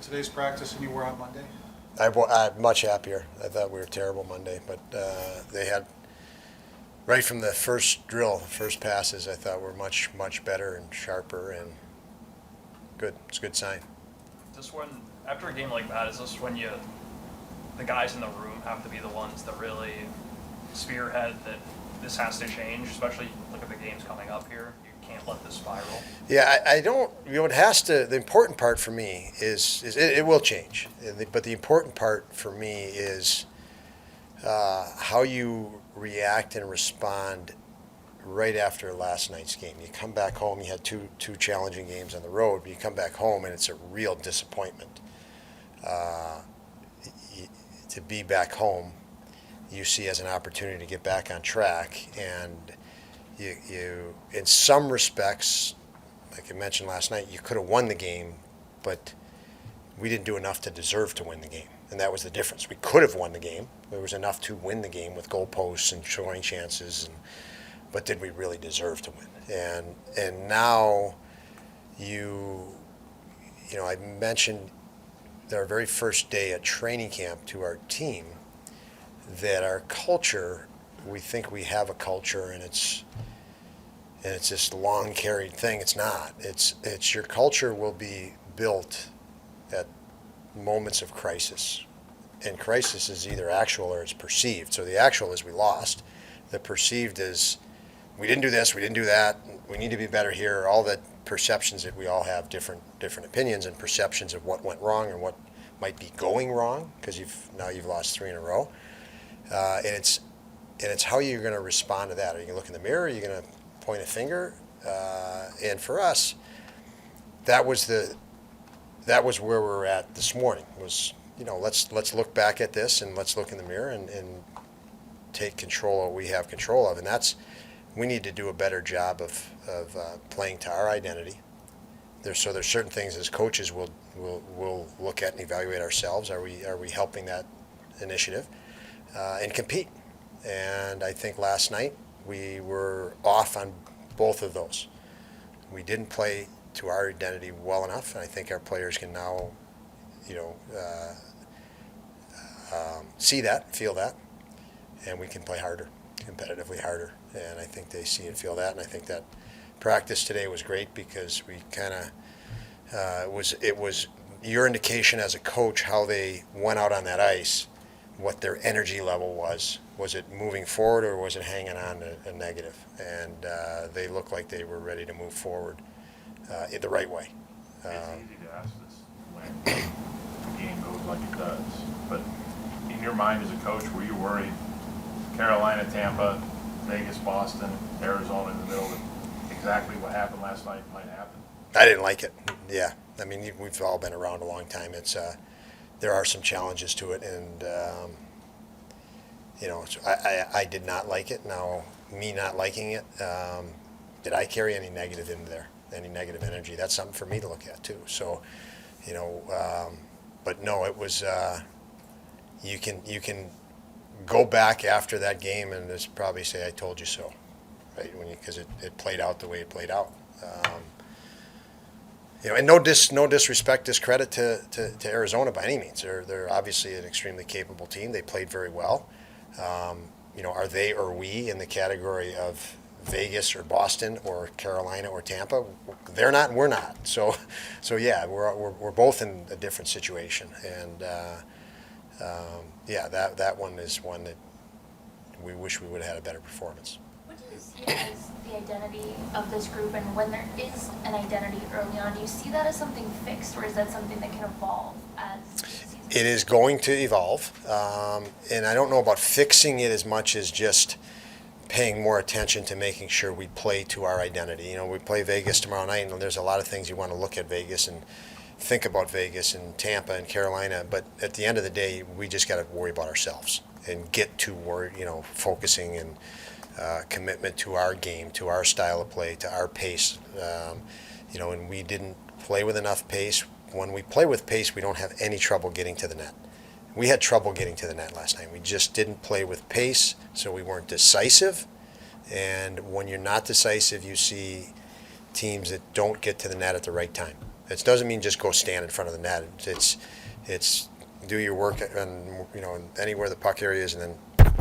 today's practice than you were on Monday? I'm much happier. I thought we were terrible Monday, but they had, right from the first drill, the first passes, I thought were much, much better and sharper and good. It's a good sign. Just when, after a game like that, is this when the guys in the room have to be the ones that really spearhead that this has to change, especially look at the games coming up here? You can't let this spiral. Yeah, I don't, it has to, the important part for me is it will change. But the important part for me is how you react and respond right after last night's game. You come back home, you had two challenging games on the road, but you come back home and it's a real disappointment. To be back home, you see as an opportunity to get back on track, and you in some respects, like I mentioned last night, you could have won the game, but we didn't do enough to deserve to win the game, and that was the difference. We could have won the game. There was enough to win the game with goalposts and scoring chances, but did we really deserve to win? And now you know, I mentioned our very first day at training camp to our team that our culture, we think we have a culture, and it's this long carried thing. It's not. It's your culture will be built at moments of crisis, and crisis is either actual or it's perceived. So the actual is we lost. The perceived is we didn't do this, we didn't do that, we need to be better here. All the perceptions that we all have different opinions and perceptions of what went wrong and what might be going wrong, because you've lost 3 in a row. And it's how you're going to respond to that. Are you going to look in the mirror? Are you going to point a finger? And for us, that was where we're at this morning. Was, you know, let's look back at this and let's look in the mirror and take control of what we have control of. And we need to do a better job of playing to our identity. There's certain things as coaches we'll look at and evaluate ourselves. Are we helping that initiative? And compete. And I think last night we were off on both of those. We didn't play to our identity well enough, and I think our players can now, you know, see that, feel that, and we can play harder, competitively harder. And I think they see and feel that, and I think that practice today was great because we kind of it was your indication as a coach how they went out on that ice, what their energy level was. Was it moving forward or was it hanging on to a negative? And they looked like they were ready to move forward in the right way. It's easy to ask this when the game goes like it does, but in your mind as a coach, were you worried Carolina, Tampa, Vegas, Boston, Arizona in the middle of exactly what happened last night might happen? I didn't like it. Yeah, I mean, we've all been around a long time. It's there are some challenges to it, and you know, I did not like it. Now, me not liking it, did I carry any negative into there? Any negative energy? That's something for me to look at too. So, you know, but no, it was. You can go back after that game and just probably say, "I told you so," right? Because it played out the way it played out. You know, and no disrespect, discredit to Arizona by any means. They're obviously an extremely capable team. They played very well. You know, are they or we in the category of Vegas or Boston or Carolina or Tampa? They're not, and we're not. So yeah, we're both in a different situation. And yeah, that one is one that we wish we would have had a better performance. What do you see as the identity of this group, and when there is an identity early on, do you see that as something fixed, or is that something that can evolve as the season? It is going to evolve, and I don't know about fixing it as much as just paying more attention to making sure we play to our identity. You know, we play Vegas tomorrow night, and there's a lot of things you want to look at Vegas and think about Vegas and Tampa and Carolina, but at the end of the day, we just got to worry about ourselves and get to worry, you know, focusing and commitment to our game, to our style of play, to our pace. You know, and we didn't play with enough pace. When we play with pace, we don't have any trouble getting to the net. We had trouble getting to the net last night. We just didn't play with pace, so we weren't decisive. And when you're not decisive, you see teams that don't get to the net at the right time. It doesn't mean just go stand in front of the net. It's do your work and anywhere the puck area is, and then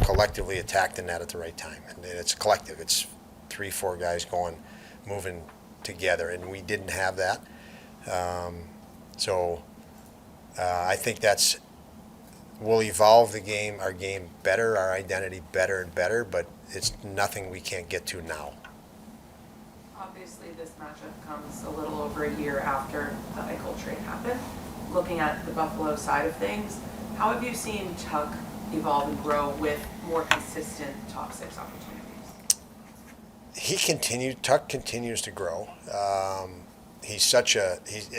collectively attack the net at the right time. And it's collective. It's 3-4 guys moving together, and we didn't have that. I think we'll evolve our game better, our identity better and better, but it's nothing we can't get to now. Obviously, this matchup comes a little over a year after the Eichel trade happened. Looking at the Buffalo side of things, how have you seen Tuch evolve and grow with more consistent top six opportunities? Tuch continues to grow.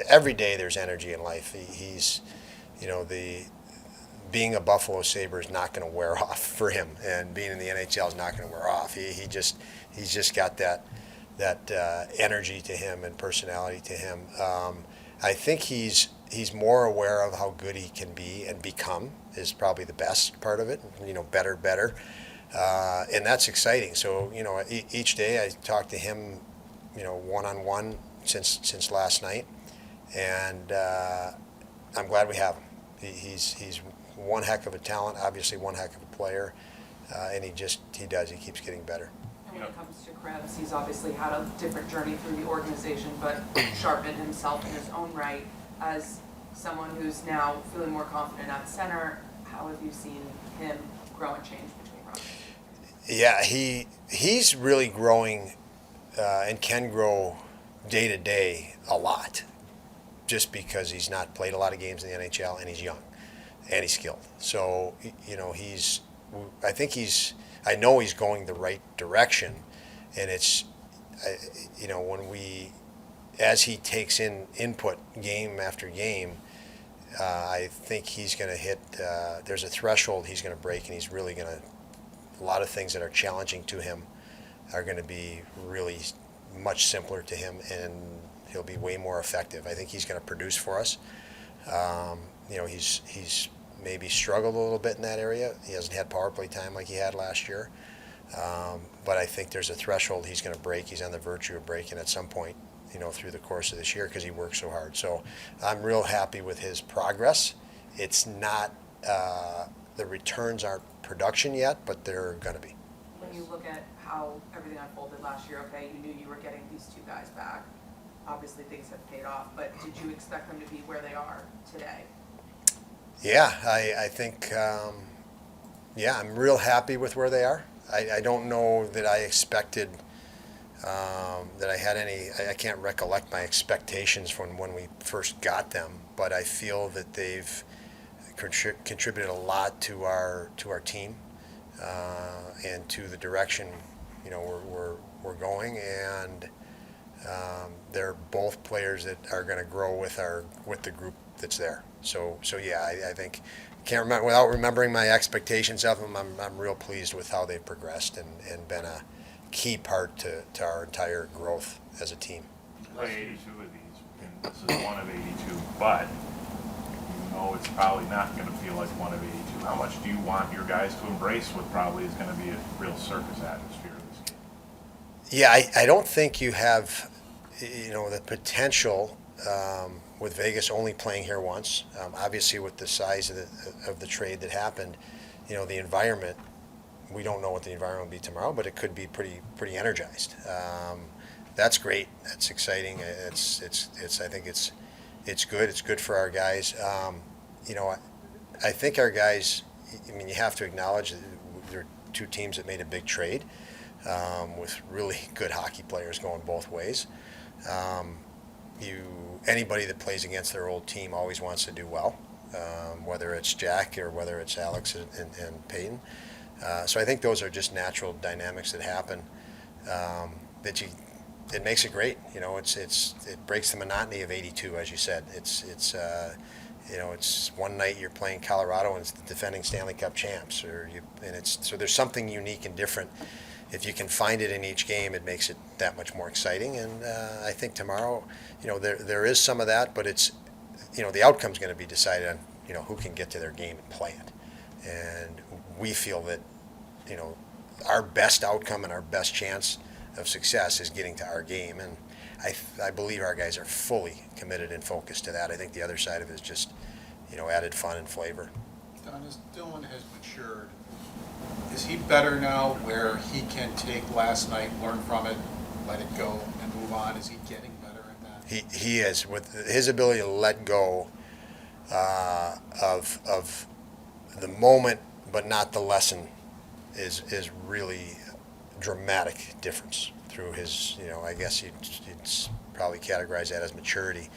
Every day there's energy in life. Being a Buffalo Sabre is not going to wear off for him, and being in the NHL is not going to wear off. He's just got that energy to him and personality to him. I think he's more aware of how good he can be and become is probably the best part of it. Better, and that's exciting. So each day I talk to him, one-on-one since last night, and I'm glad we have him. He's one heck of a talent, obviously one heck of a player, and he keeps getting better. And when it comes to Krebs, he's obviously had a different journey through the organization, but sharpened himself in his own right. As someone who's now feeling more confident at center, how have you seen him grow and change between runs? Yeah, he's really growing and can grow day to day a lot, just because he's not played a lot of games in the NHL and he's young and he's skilled. So I know he's going the right direction, and as he takes in input game after game, I think he's going to hit. There's a threshold he's going to break, and he's really going to. A lot of things that are challenging to him are going to be really much simpler to him, and he'll be way more effective. I think he's going to produce for us. He's maybe struggled a little bit in that area. He hasn't had power play time like he had last year. But I think there's a threshold he's going to break. He's on the verge of breaking at some point, through the course of this year, because he works so hard. So I'm real happy with his progress. It's not, the returns aren't production yet, but they're going to be. When you look at how everything unfolded last year, okay, you knew you were getting these two guys back. Obviously things have paid off, but did you expect them to be where they are today? Yeah, I think, I'm real happy with where they are. I don't know that I expected that I had any. I can't recollect my expectations from when we first got them, but I feel that they've contributed a lot to our team and to the direction we're going, and they're both players that are going to grow with the group that's there. So yeah, I think can't remember without remembering my expectations of them. I'm real pleased with how they've progressed and been a key part to our entire growth as a team. Play 82 of these, and this is one of 82, but it's probably not going to feel like one of 82. How much do you want your guys to embrace what probably is going to be a real circus atmosphere this game? Yeah, I don't think you have, the potential with Vegas only playing here once. Obviously, with the size of the trade that happened, the environment. We don't know what the environment will be tomorrow, but it could be pretty energized. That's great. That's exciting. I think it's good. It's good for our guys. I think our guys. You have to acknowledge that there are two teams that made a big trade with really good hockey players going both ways. Anybody that plays against their old team always wants to do well, whether it's Jack or whether it's Alex and Peyton. So I think those are just natural dynamics that happen. It makes it great. It breaks the monotony of 82, as you said. It's one night you're playing Colorado and it's the defending Stanley Cup champs, so there's something unique and different. If you can find it in each game, it makes it that much more exciting. And I think tomorrow, there is some of that, but it's, the outcome's going to be decided on, who can get to their game and play it. And we feel that, our best outcome and our best chance of success is getting to our game. And I believe our guys are fully committed and focused to that. I think the other side of it is just, added fun and flavor. Don, as Dylan has matured, is he better now where he can take last night, learn from it, let it go, and move on? Is he getting better at that? He is, with his ability to let go of the moment, but not the lesson, is really dramatic difference through his, I guess you'd probably categorize that as maturity.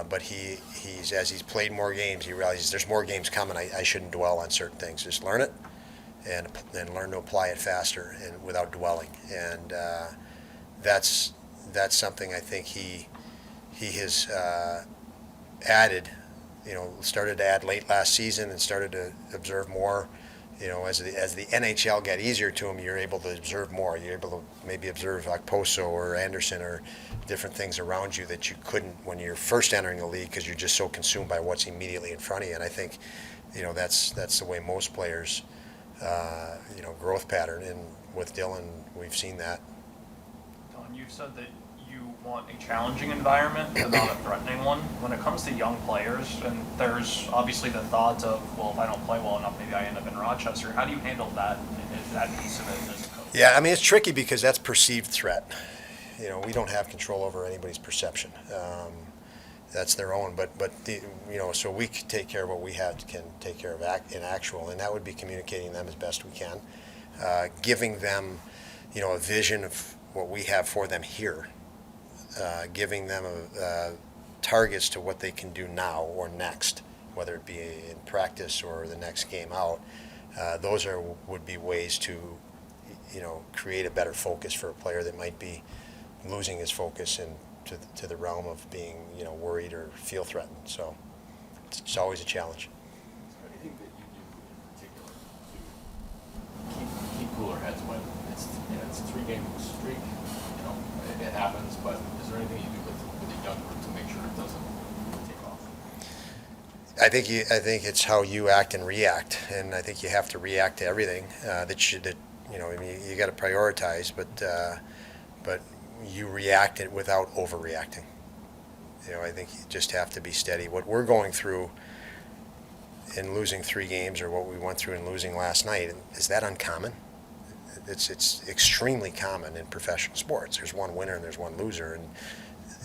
But he's as he's played more games, he realizes there's more games coming. I shouldn't dwell on certain things. Just learn it and learn to apply it faster and without dwelling. And that's something I think he has added. Started to add late last season and started to observe more. As the NHL got easier to him, you're able to observe more. You're able to maybe observe like Poso or Anderson or different things around you that you couldn't when you're first entering the league because you're just so consumed by what's immediately in front of you. And I think, that's the way most players, growth pattern. And with Dylan, we've seen that. Don, you've said that you want a challenging environment, but not a threatening one. When it comes to young players, and there's obviously the thought of, well, if I don't play well enough, maybe I end up in Rochester. How do you handle that piece of it as a coach? Yeah, I mean, it's tricky because that's perceived threat. We don't have control over anybody's perception. That's their own. But so we can take care of what we have, can take care of in actual, and that would be communicating them as best we can, giving them, a vision of what we have for them here, giving them targets to what they can do now or next, whether it be in practice or the next game out. Those would be ways to, create a better focus for a player that might be losing his focus to the realm of being, worried or feel threatened. So it's always a challenge. Anything that you do in particular to keep cooler heads when it's a 3-game streak? It happens, but is there anything you do with the young group to make sure it doesn't take off? I think it's how you act and react, and I think you have to react to everything you got to prioritize, but you react it without overreacting. I think you just have to be steady. What we're going through in losing 3 games, or what we went through in losing last night, is that uncommon? It's extremely common in professional sports. There's one winner and there's one loser, and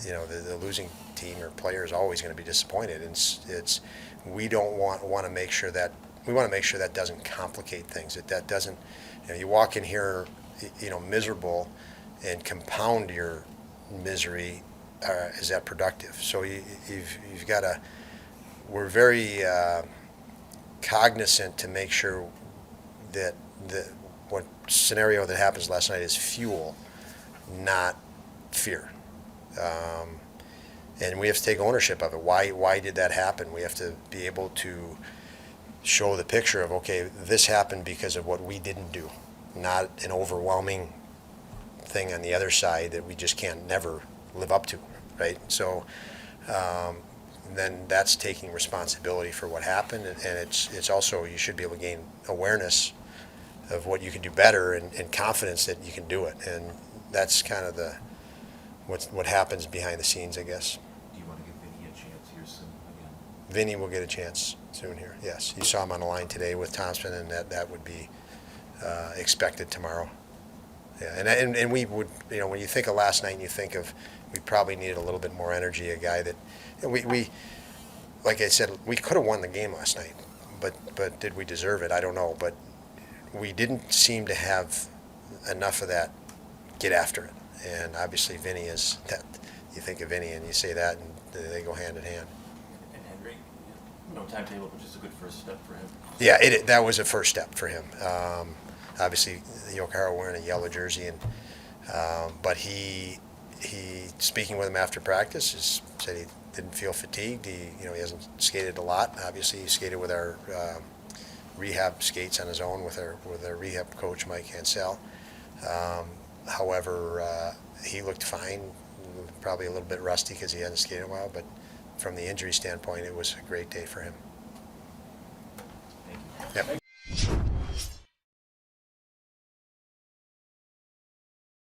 the losing team or player is always going to be disappointed. And we don't want to make sure that doesn't complicate things. That doesn't. You walk in here, miserable, and compound your misery. Is that productive? So you've got to. We're very cognizant to make sure that what scenario that happens last night is fuel, not fear. And we have to take ownership of it. Why did that happen? We have to be able to show the picture of, okay, this happened because of what we didn't do, not an overwhelming thing on the other side that we just can't never live up to, right? So then that's taking responsibility for what happened, and it's also, you should be able to gain awareness of what you can do better and confidence that you can do it. And that's kind of what happens behind the scenes, I guess. Do you want to give Vinnie a chance here soon again? Vinnie will get a chance soon here, yes. You saw him on the line today with Thompson, and that would be expected tomorrow. Yeah, and we would, when you think of last night and you think of, we probably needed a little bit more energy, a guy that, we like I said, we could have won the game last night, but did we deserve it? I don't know, but we didn't seem to have enough of that get after it. And obviously Vinnie is that. You think of Vinnie and you say that, and they go hand in hand. And Henry, no timetable, but just a good first step for him. Yeah, that was a first step for him. Obviously, Jokiharju wearing a yellow jersey, and but he speaking with him after practice said he didn't feel fatigued. He hasn't skated a lot. Obviously, he skated with our rehab skates on his own with our rehab coach Mike Hansel. However, he looked fine. Probably a little bit rusty because he hadn't skated in a while, but from the injury standpoint, it was a great day for him. Thank you. Yep.